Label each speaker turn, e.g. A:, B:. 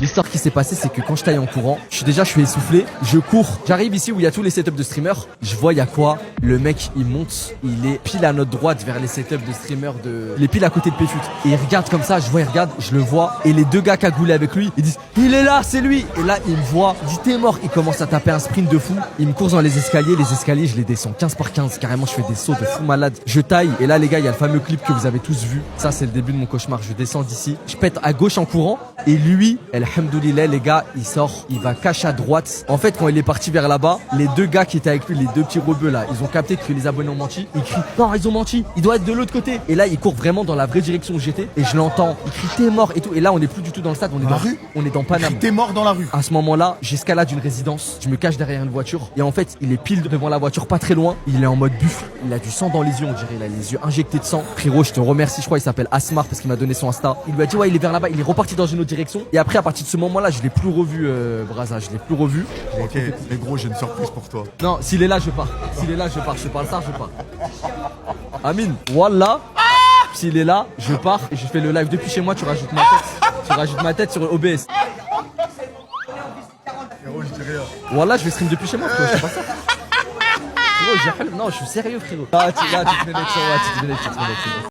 A: L'histoire qui s'est passée, c'est que quand je taille en courant, je suis essoufflé, je cours, j'arrive ici où il y a tous les setups de streamers, je vois il y a quoi? Le mec il monte, il est pile à notre droite vers les setups de streamers il est pile à côté de Péfut. Et il regarde comme ça, il regarde, je le vois, et les deux gars cagoulés avec lui, ils disent il est là, c'est lui. Et là il me voit, il dit t'es mort, il commence à taper un sprint de fou, il me course dans les escaliers je les descends 15 par 15, carrément je fais des sauts de fou malade, je taille, et là les gars il y a le fameux clip que vous avez tous vu, ça c'est le début de mon cauchemar, je descends d'ici, je pète à gauche en courant, et lui, alhamdoulilah les gars, il sort, il va cacher à droite. En fait quand il est parti vers là-bas, les deux gars qui étaient avec lui, les deux petits rebeux là, ils ont capté que les abonnés ont menti, ils crient non ils ont menti, il doit être de l'autre côté. Et là il court vraiment dans la vraie direction où j'étais, et je l'entends, il crie t'es mort et tout, et là on est plus du tout dans le stade, on est dans la rue, on est dans Paname.
B: T'es mort dans la rue.
A: À ce moment-là, j'escalade une résidence, je me cache derrière une voiture, et en fait il est pile devant la voiture, pas très loin, il est en mode buffle, il a du sang dans les yeux, on dirait, il a les yeux injectés de sang. Frérot, je te remercie, je crois il s'appelle Asmar parce qu'il m'a donné son Insta. Il lui a dit ouais il est vers là-bas, il est reparti dans une autre direction, et après à partir de ce moment-là je l'ai plus revu, Braza, je l'ai plus revu.
B: Ok, mais gros, j'ai une surprise pour toi.
A: Non, s'il est là je pars, s'il est là je pars, je parle ça, je pars. Amine, Wallah, s'il est là, je pars et je fais le live depuis chez moi, tu rajoutes ma tête sur OBS.
B: Frérot, je dis rien.
A: Wallah, je vais stream depuis chez moi, frérot, je sais pas ça. Frérot, non, je suis sérieux, frérot. Ah, tu te mets avec ça, ouais, tu te mets avec ça.